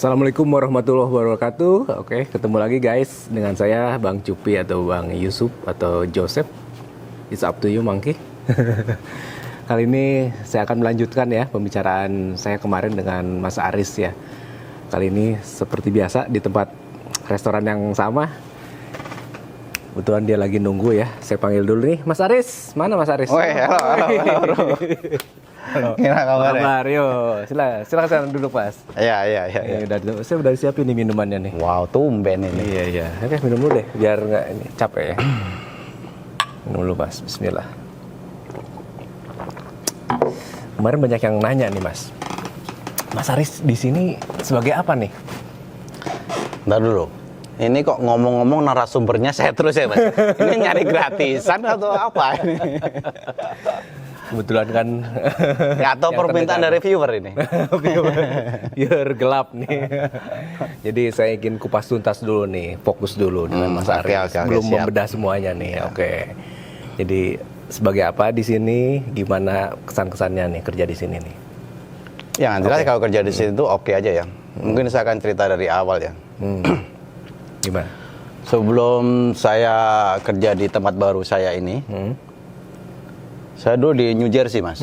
Assalamualaikum warahmatullahi wabarakatuh. Oke, ketemu lagi guys dengan saya Bang Cupi atau Bang Yusuf atau Joseph. It's up to you, Monkey. Kali ini saya akan melanjutkan ya pembicaraan saya kemarin dengan Mas Aris ya. Kali ini seperti biasa di tempat restoran yang sama. Kebetulan dia lagi nunggu ya. Saya panggil dulu nih, Mas Aris. Mana Mas Aris? Woi, halo. Gimana kabar? Yo, silakan duduk Mas. Iya. Saya udah siapin nih minumannya nih. Wow, tumben ini. Iya. Oke, minum dulu deh, biar nggak ini capek ya. Minum dulu Mas, Bismillah. Kemarin banyak yang nanya nih Mas. Mas Aris di sini sebagai apa nih? Ntar dulu. Ini kok ngomong-ngomong narasumbernya saya terus ya Mas. Ini nyari gratisan atau apa ini? Kebetulan kan atau permintaan dari viewer ini. Biar gelap nih. Jadi saya ingin kupas tuntas dulu nih, fokus dulu dengan Mas Aris. Belum membedah semuanya nih. Oke. Jadi sebagai apa di sini? Gimana kesan-kesannya nih kerja di sini nih? Yang jelas kalau kerja di sini tuh oke aja ya. Mungkin saya akan cerita dari awal ya. Gimana? Sebelum saya kerja di tempat baru saya ini, saya dulu di New Jersey Mas.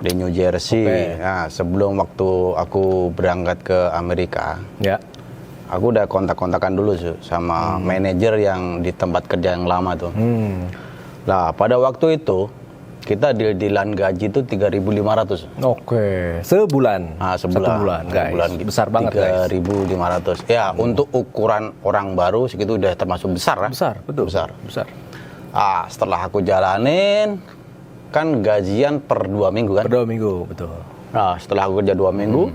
Di New Jersey. Nah, sebelum waktu aku berangkat ke Amerika, ya, aku udah kontak-kontakan dulu sama manajer yang di tempat kerja yang lama tuh. Nah, pada waktu itu kita dealan gaji itu 3.500. Oke, sebulan. Nah, sebulan guys. Besar banget 3.500. Ya, untuk ukuran orang baru segitu udah termasuk besar lah. Besar, betul. Besar. Setelah aku jalanin, kan gajian per 2 minggu kan? Per 2 minggu, betul. Nah, setelah aku kerja 2 minggu,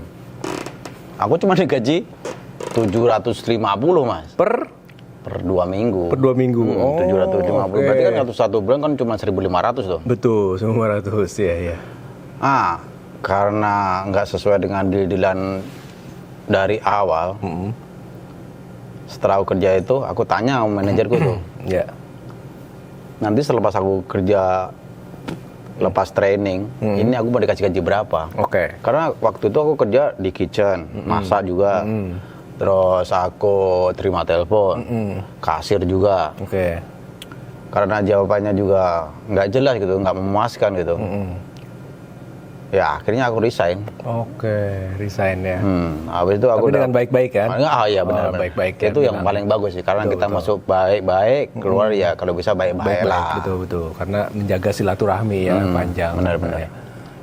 aku cuma digaji 750 Mas. Per 2 minggu. Per 2 minggu. 750. Berarti kan satu bulan kan cuma 1.500 tuh. Betul, 1.500 ya. Karena nggak sesuai dengan deal-dealan dari awal. Setelah aku kerja itu, aku tanya sama manajerku tuh. Ya. Nanti selepas aku kerja, lepas training, ini aku mau dikasih gaji berapa? Oke. Karena waktu itu aku kerja di kitchen, masak juga. Terus aku terima telepon, kasir juga. Oke. Karena jawabannya juga nggak jelas gitu, nggak memuaskan gitu. Ya akhirnya aku resign. Oke, resign ya. Habis itu aku tapi dengan baik-baik kan? Iya benar. Baik-baik. Itu yang paling bagus sih, karena kita masuk baik-baik, keluar ya kalau bisa baik-baik lah. Betul. Karena menjaga silaturahmi ya panjang. Benar. Ya.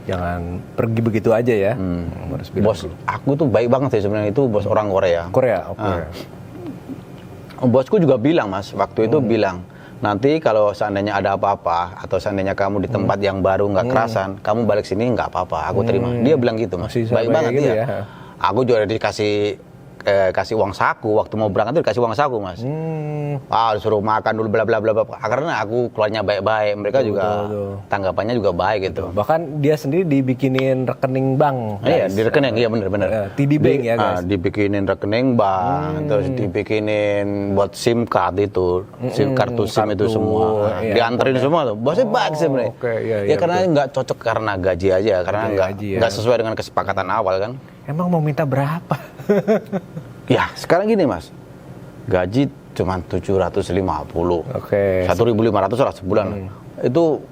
Jangan pergi begitu aja ya. Bos, aku tuh baik banget sih sebenarnya, itu bos orang Korea. Oke. Bosku juga bilang Mas, waktu itu bilang, nanti kalau seandainya ada apa-apa atau seandainya kamu di tempat yang baru nggak kerasan, kamu balik sini nggak apa-apa, aku terima. Dia bilang gitu Mas. Baik banget gitu ya. Aku juga dikasih kasih uang saku waktu mau berangkat, itu dikasih uang saku Mas. Disuruh makan dulu bla bla bla. Karena aku keluarnya baik-baik, mereka juga tanggapannya juga baik gitu. Bahkan dia sendiri dibikinin rekening bank. Iya, di rekening, iya benar. TD Bank ya guys. Dibikinin rekening bank, terus dibikinin buat SIM card itu, kartu SIM itu semua. Dianterin semua tuh. Bosnya baik sebenarnya. Ya karena nggak cocok karena gaji aja, karena nggak sesuai dengan kesepakatan awal kan. Emang mau minta berapa? Ya sekarang gini Mas, gaji cuma 750. Oke. 1.500 lah sebulan. Itu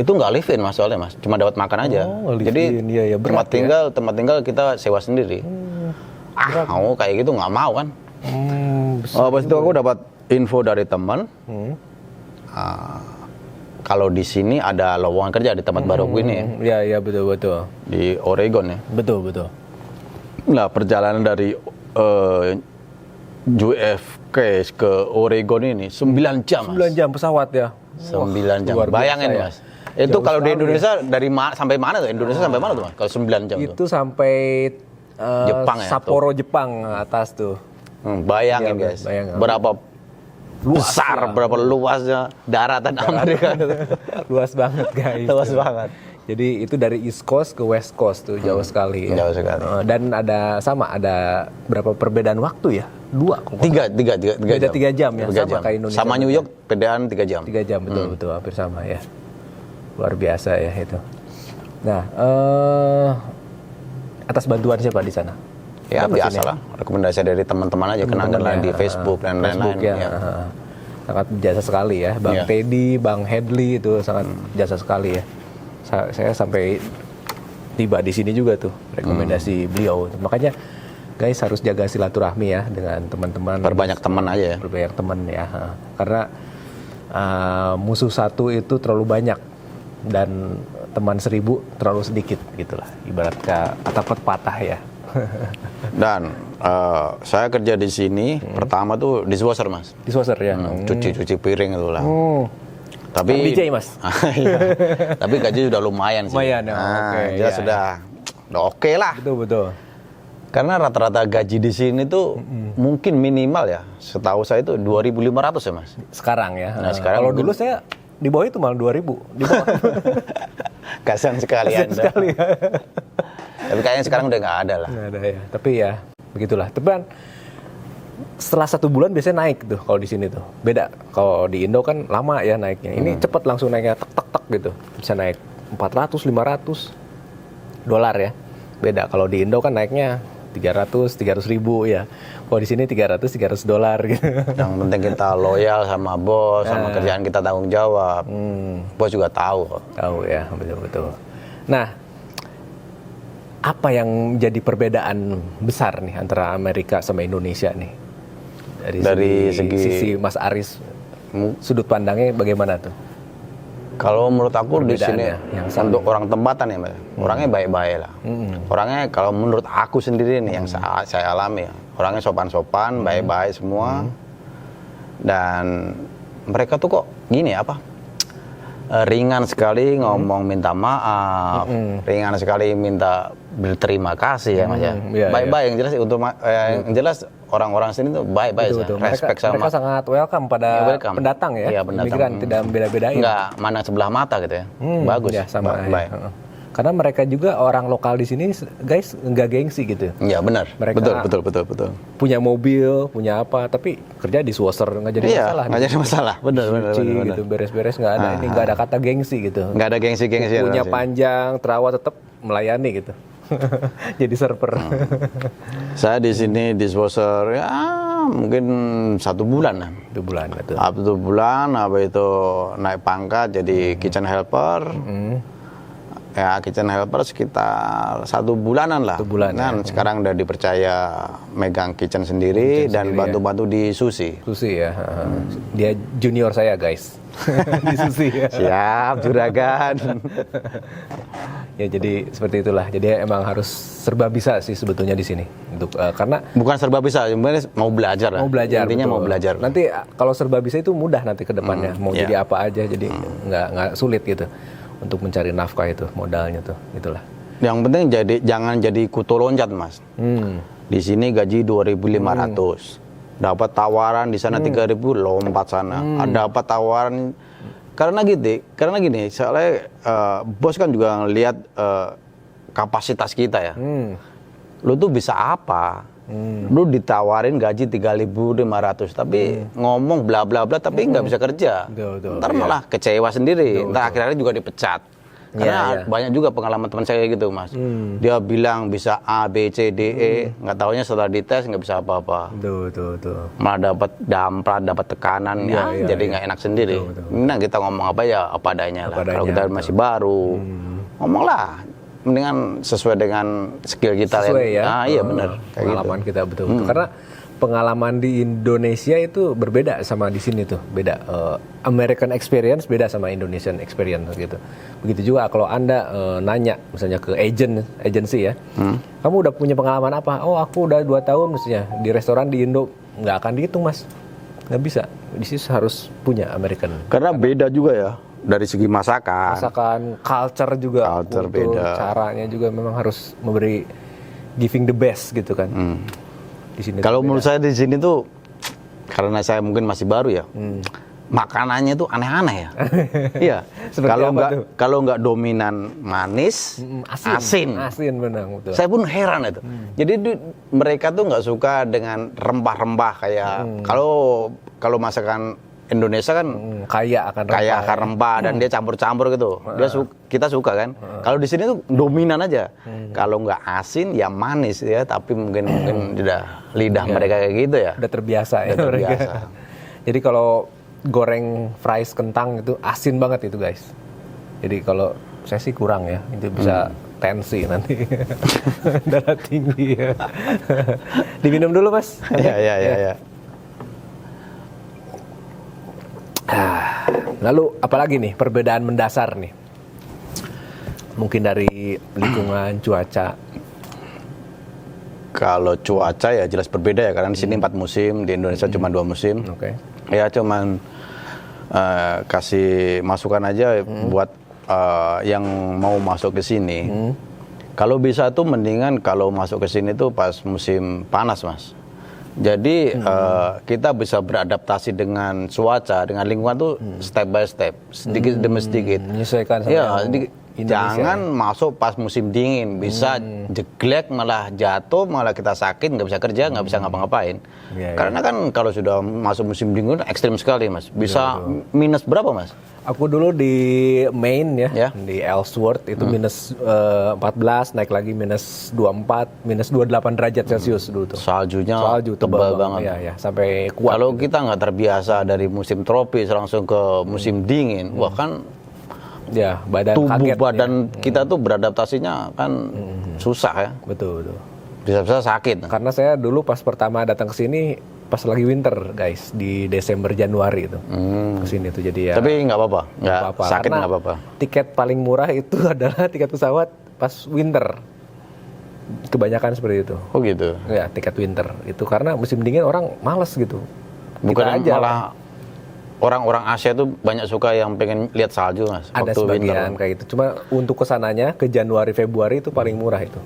nggak live in Mas, soalnya Mas, cuma dapat makan aja. Jadi tempat tinggal kita sewa sendiri. Mau kayak gitu nggak mau kan? Pas itu aku dapat info dari teman. Kalau di sini ada lowongan kerja di tempat baru ini. Iya betul. Di Oregon ya. Betul. Nah, perjalanan dari JFK ke Oregon ini 9 jam Mas. 9 jam pesawat ya. 9 jam. Bayangin Mas. Itu jauh kalau di Indonesia dari sampai mana tuh? Indonesia sampai mana tuh Mas? Kalau 9 jam itu sampai Jepang ya. Sapporo Jepang atas tuh. Bayangin guys. Berapa besar, berapa luasnya daratan Amerika. Luas banget guys. Luas banget. Jadi itu dari East Coast ke West Coast tuh jauh sekali. Jauh sekali. Dan ada berapa perbedaan waktu ya? 3 Beda 3 jam ya, sama kayak Indonesia. Sama New York perbedaan 3 jam. 3 jam betul hampir sama ya. Luar biasa ya itu. Nah, atas bantuan siapa di sana? Ya Dapat biasa sini. lah, rekomendasi dari teman-teman aja, kenangan Teman-teman di ya, Facebook dan Facebook lain-lain. ya. Ya. Sangat jasa sekali ya, Bang Iya. Teddy, Bang Hedley itu sangat jasa sekali ya. Saya sampai tiba di sini juga tuh rekomendasi beliau. Makanya guys harus jaga silaturahmi ya dengan teman-teman. Perbanyak teman aja ya. Berbanyak teman ya, karena musuh satu itu terlalu banyak dan teman 1000 terlalu sedikit gitulah. Ibarat kata pepatah ya. Dan saya kerja di sini pertama tuh dishwasher mas, Dishwasher ya. cuci piring itu lah. Oh. Tapi DJ, Mas. Iya. Tapi gaji sudah lumayan sih. Lumayan, ya. Oke, jelas iya. sudah oke lah. Betul. Karena rata-rata gaji di sini tuh mungkin minimal ya, setahu saya itu 2.500 ya mas. Sekarang ya. Nah, sekarang kalau mungkin- dulu saya di bawah itu malah 2000 di bawah. Kasihan sekali Kasian Anda. sekali ya. Tapi kayaknya sekarang udah nggak ada lah. Nggak ada ya. Tapi ya begitulah. Tapi kan setelah 1 bulan biasanya naik tuh kalau di sini tuh. Beda kalau di Indo kan lama ya naiknya. Ini cepet langsung naiknya tek gitu. Bisa naik 400 500 dolar ya. Beda kalau di Indo kan naiknya 300 ribu ya. Kalau di sini 300 dolar gitu. Yang penting kita loyal sama bos, sama kerjaan kita tanggung jawab. Bos juga tahu kok. Tahu ya, betul. Nah, apa yang jadi perbedaan besar nih antara Amerika sama Indonesia nih? Dari sisi Mas Aris, sudut pandangnya bagaimana tuh? Kalau menurut aku di sini Perbedaannya yang sama. untuk orang tempatan ya, Mbak. Orangnya baik-baik lah. Orangnya kalau menurut aku sendiri nih yang saya alami ya, orangnya sopan-sopan, baik-baik semua. Dan mereka tuh kok gini apa? Ringan sekali ngomong minta maaf, ringan sekali minta berterima kasih ya Mas ya. Iya, Baik-baik yang jelas untuk yang jelas orang-orang sini tuh baik-baik, Betul. respect Mereka sama sangat welcome pada Ya, welcome. pendatang ya. Iya, pendatang. Imigran tidak beda-bedain. nggak mana sebelah mata gitu ya. Bagus. Ya, sama. Baik. Ya. Karena mereka juga orang lokal di sini, guys, nggak gengsi gitu. Iya benar. Mereka- Betul. Punya mobil, punya apa, tapi kerja di swasser nggak jadi Iya, masalah. nggak jadi masalah. Benar. Cuci gitu, beres-beres nggak ada. Ini nggak ada kata gengsi gitu. Nggak ada gengsi-gengsi. Punya panjang, terawat tetap melayani gitu. Jadi server. Saya di sini dishwasher ya mungkin 1 bulan lah. 2 bulan betul. 1 bulan, apa itu naik pangkat jadi kitchen helper. Ya kitchen helper sekitar 1 bulanan lah. 1 bulan, Kan sekarang udah dipercaya megang kitchen sendiri dan bantu-bantu di sushi. Susi ya. Dia junior saya guys. Di Susi ya. Siap, juragan. Ya jadi seperti itulah. Jadi emang harus serba bisa sih sebetulnya di sini. Untuk karena Bukan serba bisa, sebenarnya mau belajar lah. mau belajar. Intinya betul. mau belajar. Nanti kalau serba bisa itu mudah nanti ke depannya. Mau iya. jadi apa aja. Jadi nggak sulit gitu untuk mencari nafkah itu modalnya tuh. Itulah. Yang penting jangan jadi kutu loncat, Mas. Di sini gaji 2.500. Dapat tawaran di sana 3.000, lompat sana. Dapat tawaran karena gini, soalnya bos kan juga ngelihat kapasitas kita ya. Lu tuh bisa apa? Lu ditawarin gaji 3.500 tapi ngomong bla bla bla tapi nggak bisa kerja. Betul, Ntar malah kecewa sendiri. Ntar akhirnya juga dipecat. Karena banyak juga pengalaman teman saya gitu, Mas. Dia bilang bisa A, B, C, D, E, nggak taunya setelah dites nggak bisa apa-apa. Tuh. Malah dapat damprat, dapat tekanan, jadi nggak enak sendiri. Nah kita ngomong apa ya apa adanya lah. Kalau kita masih baru, ngomonglah. Mendingan sesuai dengan skill kita. Sesuai ya. Iya benar. Kayak Pengalaman gitu. kita betul. Karena pengalaman di Indonesia itu berbeda sama di sini tuh. Beda. American experience beda sama Indonesian experience gitu. Begitu juga kalau Anda nanya misalnya ke agency ya. Kamu udah punya pengalaman apa? Oh aku udah 2 tahun misalnya di restoran di Indo. Nggak akan dihitung mas. Nggak bisa. Di sini harus punya American. Karena beda juga ya. Dari segi masakan. Masakan, culture juga. Culture Betul, beda. caranya juga memang harus memberi giving the best gitu kan. Di sini Kalau tuh menurut saya di sini tuh karena saya mungkin masih baru ya, makanannya tuh aneh-aneh ya. Iya. Seperti apa tuh? Kalau nggak dominan manis, asin. Asin benar betul. Saya pun heran itu. Jadi mereka tuh nggak suka dengan rempah-rempah kayak kalau masakan Indonesia kan Kaya akan rempah. kayak akar rempah dan dia campur-campur gitu. Kita suka kan. Kalau di sini tuh dominan aja. Kalau nggak asin ya manis ya, tapi mungkin udah lidah mereka kayak gitu ya. Udah terbiasa ya Udah mereka. terbiasa. Jadi kalau goreng fries kentang itu asin banget itu guys. Jadi kalau saya sih kurang ya, itu bisa tensi nanti. Darah tinggi ya. Diminum dulu Mas. Iya. Lalu apalagi nih perbedaan mendasar nih? Mungkin dari lingkungan, cuaca. Kalau cuaca ya jelas berbeda ya, karena di sini 4 musim, di Indonesia cuma 2 musim. Oke. Ya cuman kasih masukan aja buat yang mau masuk ke sini. Kalau bisa tuh mendingan kalau masuk ke sini tuh pas musim panas, Mas. Jadi kita bisa beradaptasi dengan cuaca, dengan lingkungan tuh step by step, sedikit demi sedikit. Menyesuaikan sama Ya, yang Indonesia. jangan masuk pas musim dingin, bisa jeglek malah jatuh, malah kita sakit, nggak bisa kerja, nggak bisa ngapa-ngapain. Iya, Karena kan kalau sudah masuk musim dingin ekstrim sekali, Mas. Bisa minus berapa, Mas? Aku dulu di Maine ya, Ya. di Ellsworth itu minus 14, naik lagi minus 24, minus 28 derajat Celcius dulu tuh. Saljunya Salju tebal banget. Iya, ya, sampai kuat. Kalau kita nggak terbiasa dari musim tropis langsung ke musim dingin, wah kan Ya, badan tubuh kaget. badan ya. kita tuh beradaptasinya kan susah ya, Betul, betul. bisa-bisa sakit. Karena saya dulu pas pertama datang ke sini pas lagi winter, guys, di Desember Januari itu. Ke sini tuh jadi ya. Tapi nggak apa-apa, nggak apa-apa. sakit Karena nggak apa-apa. Tiket paling murah itu adalah tiket pesawat pas winter. Kebanyakan seperti itu. Oh gitu. Ya, tiket winter. Itu karena musim dingin orang males gitu. Bukan Kita aja malah orang-orang Asia tuh banyak suka yang pengen lihat salju, Mas. ada waktu sebagian kayak gitu. Cuma untuk kesananya ke Januari Februari itu paling murah itu.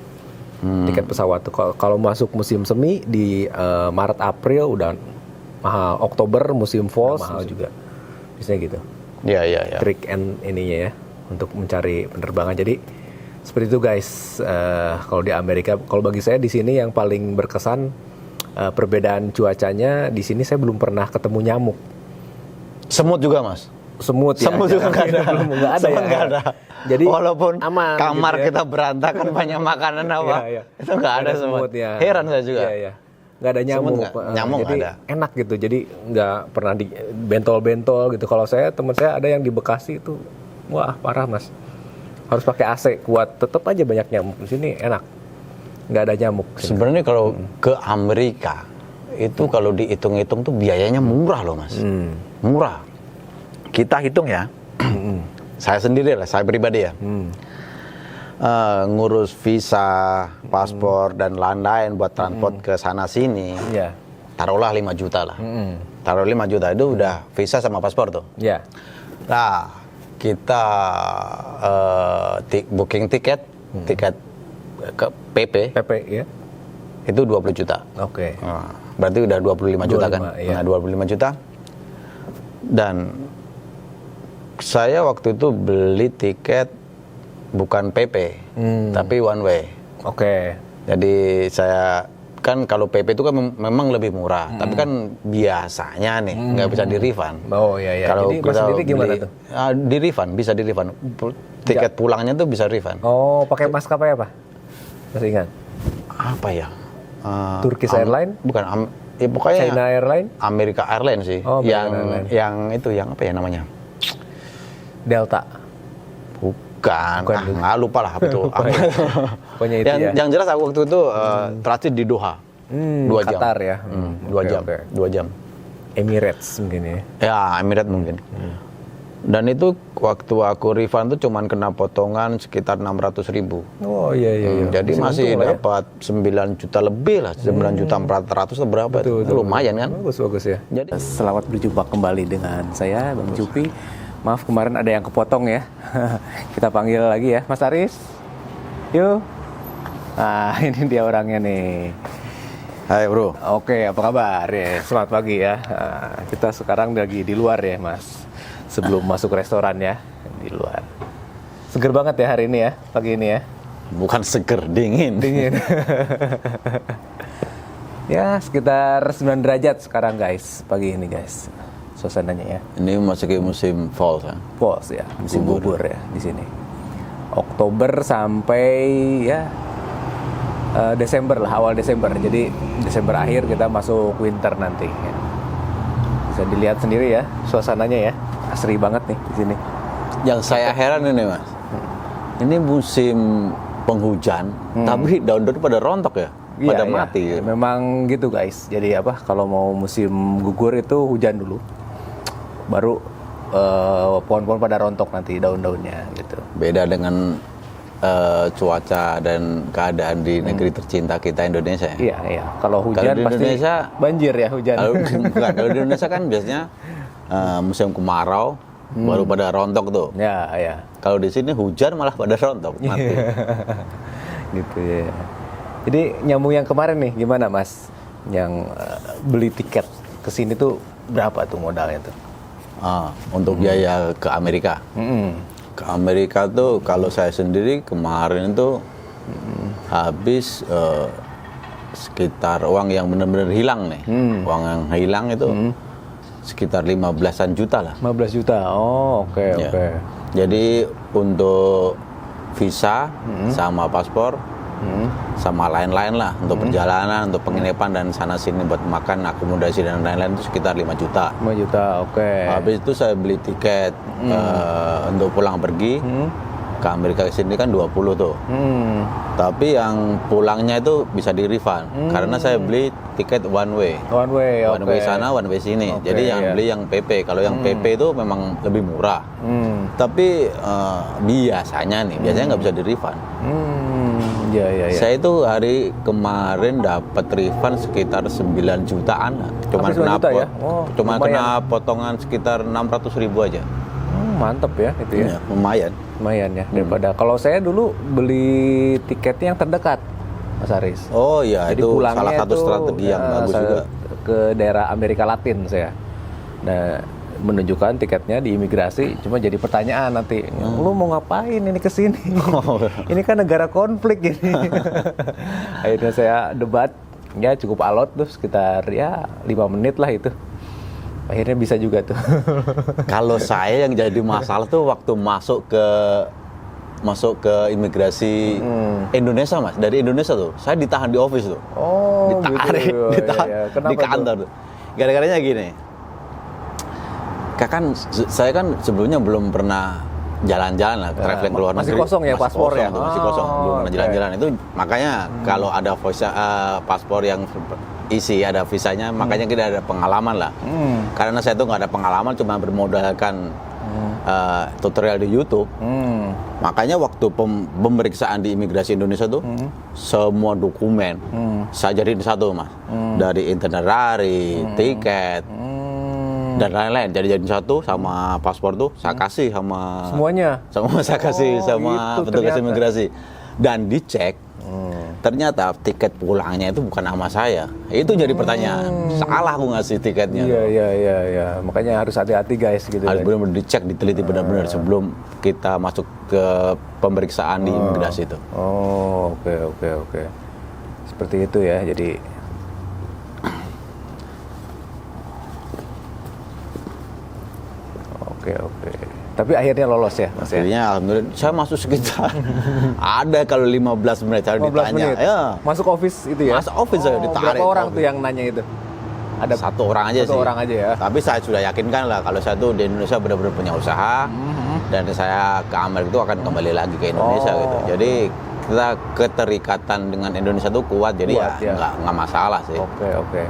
Tiket pesawat tuh. Kalau masuk musim semi di Maret April udah mahal. Oktober musim fall mahal juga. Biasanya gitu. Iya. Trick and ininya ya untuk mencari penerbangan. Jadi seperti itu guys. Kalau di Amerika, kalau bagi saya di sini yang paling berkesan perbedaan cuacanya. Di sini saya belum pernah ketemu nyamuk. Semut juga, Mas. Semut ya. Semut juga nggak ada. Belum nggak ada Semut ya. nggak ada. Jadi walaupun aman kamar gitu ya. kita berantakan banyak makanan apa, Iya. itu nggak ada semut. ya. Heran saya juga. Iya. Nggak ada nyamuk. Semut nggak? Nyamuk jadi nggak ada. enak gitu. Jadi nggak pernah di bentol-bentol gitu. Kalau saya teman saya ada yang di Bekasi itu, wah parah Mas. Harus pakai AC kuat. Tetap aja banyak nyamuk. Di sini enak. Nggak ada nyamuk. Sebenarnya kalau ke Amerika itu kalau dihitung-hitung tuh biayanya murah loh, Mas. Murah. Kita hitung ya. Saya sendiri lah, saya pribadi ya. Ngurus visa, paspor dan lain-lain buat transport ke sana sini. Iya. Taruhlah 5 juta lah. Taruh 5 juta itu udah visa sama paspor tuh. Iya. Nah, kita booking tiket ke PP PP ya. itu 20 juta. Oke. Nah, berarti udah 25 juta kan? 25, iya. Nah, 25 juta. Dan saya waktu itu beli tiket bukan PP, tapi one way. Oke. Jadi saya kan kalau PP itu kan memang lebih murah, tapi kan biasanya nih nggak bisa di refund. Oh iya. Kalau Jadi Mas kita sendiri gimana beli, tuh? di refund, bisa di refund. Tiket pulangnya tuh bisa refund. Oh, pakai maskapai apa? Masih ingat? Apa ya? Turkish Airlines? Bukan, ya pokoknya China Airlines? Amerika Airlines sih. Oh, American Airlines. yang itu yang apa ya namanya? Delta. Bukan, Bukan. nggak lupa lah apa itu. Pokoknya itu ya. Yang jelas aku waktu itu transit di Doha. 2 jam. Qatar ya. 2 jam. Oke. 2 jam. Emirates mungkin ya. Ya, Emirat mungkin. Dan itu waktu aku refund tuh cuman kena potongan sekitar 600.000. Oh iya. Jadi masih untung lah ya. dapat 9 juta lebih lah, 9 juta 400 atau berapa itu. Betul. Lumayan kan? Bagus ya. Jadi Selamat berjumpa kembali dengan saya Bang Cupi. Maaf kemarin ada yang kepotong ya. Kita panggil lagi ya, Mas Aris. Yuk. Ah, ini dia orangnya nih. hai bro. Oke, apa kabar ya? Selamat pagi ya. Kita sekarang lagi di luar ya, Mas. Sebelum masuk restoran ya, di luar. Seger banget ya hari ini ya, pagi ini ya. Bukan seger, dingin. Dingin. Ya, sekitar 9 derajat sekarang guys, pagi ini guys. suasananya ya? Ini masuk ke musim fall kan. Falls ya, musim gugur ya di sini. Oktober sampai ya Desember lah, awal Desember. Jadi Desember akhir kita masuk winter nanti. Ya. Bisa dilihat sendiri ya suasananya ya, asri banget nih di sini. Yang saya heran ini Mas, ini musim penghujan, tapi daun-daun pada rontok ya, pada mati. Iya. Memang gitu guys. Jadi apa? Kalau mau musim gugur itu hujan dulu, baru pohon-pohon pada rontok nanti daun-daunnya gitu. Beda dengan cuaca dan keadaan di negeri tercinta kita Indonesia ya. Iya iya. Kalau hujan Kalau di pasti Indonesia, banjir ya hujan. Kalau di Indonesia kan biasanya musim kemarau baru pada rontok tuh. Ya ya. Kalau di sini hujan malah pada rontok mati. Gitu ya. Jadi nyambung yang kemarin nih gimana Mas? Yang beli tiket ke sini tuh berapa tuh modalnya tuh? Untuk biaya ke Amerika. Ke Amerika tuh kalau saya sendiri kemarin tuh habis sekitar uang yang benar-benar hilang nih. Uang yang hilang itu sekitar 15-an juta lah. 15 juta. Oh, oke. Ya. Jadi untuk visa sama paspor sama lain-lain lah untuk perjalanan, untuk penginapan dan sana sini buat makan, akomodasi dan lain-lain itu sekitar 5 juta. 5 juta, oke. Habis itu saya beli tiket untuk pulang pergi ke Amerika ke sini kan 20 tuh. Tapi yang pulangnya itu bisa di refund karena saya beli tiket one way. One way, One way sana, one way sini. Oke, Jadi yang iya. beli yang PP. Kalau yang PP itu memang lebih murah. Tapi biasanya nggak bisa di refund. Iya, iya, iya. Saya itu hari kemarin dapat refund sekitar 9 jutaan. Cuman Hampir 9 kena juta ya? cuma lumayan. kena potongan sekitar 600.000 aja. Mantep ya itu ya. Iya, lumayan. Lumayan ya daripada kalau saya dulu beli tiketnya yang terdekat, Mas Aris. Oh iya, Jadi itu pulangnya salah satu itu, strategi yang bagus juga. Ke daerah Amerika Latin saya. Nah, menunjukkan tiketnya di imigrasi, cuma jadi pertanyaan nanti, lu mau ngapain ini ke sini? Ini kan negara konflik ini. Akhirnya saya debat, ya cukup alot tuh sekitar ya 5 menit lah itu. Akhirnya bisa juga tuh. Kalau saya yang jadi masalah tuh waktu masuk ke imigrasi Indonesia Mas, dari Indonesia tuh, saya ditahan di office tuh. Oh, Ditarik, gitu. ditahan Iya, iya. Kenapa di kantor tuh. Gara-garanya gini. Saya kan sebelumnya belum pernah jalan-jalan lah, traveling ke luar masih negeri. kosong ya paspor kosong ya? tuh, masih kosong, belum pernah oke. jalan-jalan. Itu makanya kalau ada visa paspor yang isi ada visanya, makanya kita ada pengalaman lah. Karena saya tuh nggak ada pengalaman, cuma bermodalkan tutorial di YouTube. Makanya waktu pemeriksaan di imigrasi Indonesia tuh semua dokumen saya jadiin satu Mas, dari itinerary, tiket dan lain-lain. Jadi satu sama paspor tuh saya kasih sama saya kasih sama gitu petugas ternyata. imigrasi dan dicek. Ternyata tiket pulangnya itu bukan nama saya. Itu jadi pertanyaan. Salah aku ngasih tiketnya. Iya. Makanya harus hati-hati guys gitu. Harus ya. benar-benar dicek, diteliti benar-benar sebelum kita masuk ke pemeriksaan di imigrasi itu. Oh, oke. Seperti itu ya. Jadi Oke. Tapi akhirnya lolos ya, Mas ya. Akhirnya alhamdulillah saya masuk sekitar ada kalau 15 menit saya 15 ditanya. menit. Ya. Masuk office itu ya. Masuk office saya ditarik. Berapa orang office. tuh yang nanya itu? Ada Satu orang aja satu sih. orang aja ya. Tapi saya sudah yakinkan lah kalau saya tuh di Indonesia benar-benar punya usaha dan saya ke Amerika itu akan kembali lagi ke Indonesia gitu. Jadi kita keterikatan dengan Indonesia tuh kuat, jadi Kuat, ya. nggak masalah sih. Oke.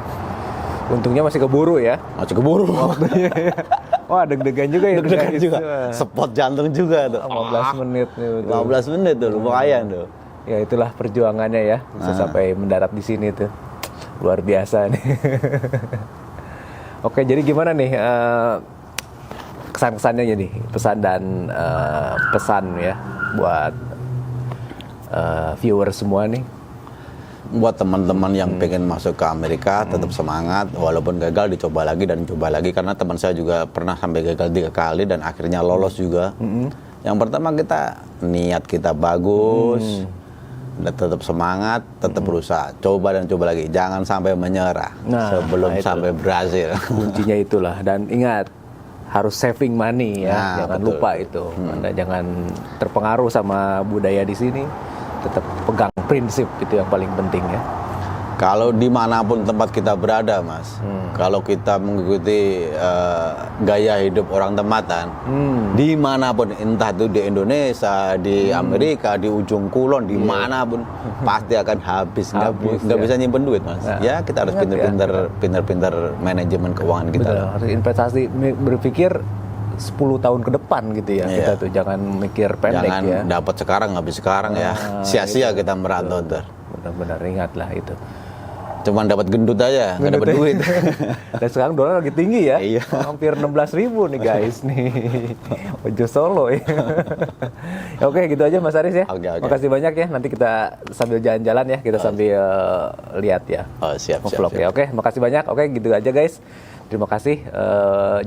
Untungnya masih keburu ya. Masih keburu. Wah, deg-degan juga ya. Deg-degan guys. juga. Spot jantung juga tuh. 15 menit nih. betul. 15 menit tuh lumayan tuh. Ya itulah perjuangannya ya, bisa sampai mendarat di sini tuh. Luar biasa nih. Oke, jadi gimana nih kesan-kesannya jadi pesan dan pesan ya buat viewer semua nih. Buat teman-teman yang pengen masuk ke Amerika tetap semangat, walaupun gagal dicoba lagi dan coba lagi, karena teman saya juga pernah sampai gagal 3 kali dan akhirnya lolos juga. Yang pertama niat kita bagus, tetap semangat, tetap berusaha, coba dan coba lagi, jangan sampai menyerah sebelum itu. sampai berhasil. Kuncinya itulah, dan ingat harus saving money ya, Nah, jangan betul. lupa itu. Anda jangan terpengaruh sama budaya di sini, tetap pegang prinsip, itu yang paling penting ya. Kalau dimanapun tempat kita berada, Mas, kalau kita mengikuti gaya hidup orang tempatan, dimanapun, entah itu di Indonesia, di Amerika, di ujung kulon, dimanapun, pasti akan habis, nggak bisa nyimpen duit, Mas. Ya, kita harus pinter-pinter manajemen keuangan kita. Betul, harus investasi, berpikir 10 tahun ke depan gitu ya. Kita tuh jangan mikir pendek Jangan ya. dapat sekarang, habis sekarang ya. Sia-sia kita merantau ntar. Benar-benar ingatlah itu. Cuman dapat gendut aja, nggak dapat duit. Dan sekarang dolar lagi tinggi ya. Iya. Hampir 16.000 nih guys nih. Ojo Solo ya. Oke, gitu aja Mas Aris ya. Oke. Makasih banyak ya. Nanti kita sambil jalan-jalan ya, kita sambil lihat ya. Oh, siap. Vlog ya. Oke, makasih banyak. Oke, gitu aja guys. Terima kasih.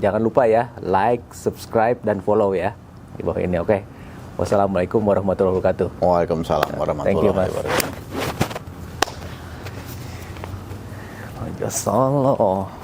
Jangan lupa ya, like, subscribe, dan follow ya di bawah ini. Oke. Wassalamualaikum warahmatullahi wabarakatuh. Waalaikumsalam warahmatullahi Thank you, Mas. wabarakatuh. Ojo Solo.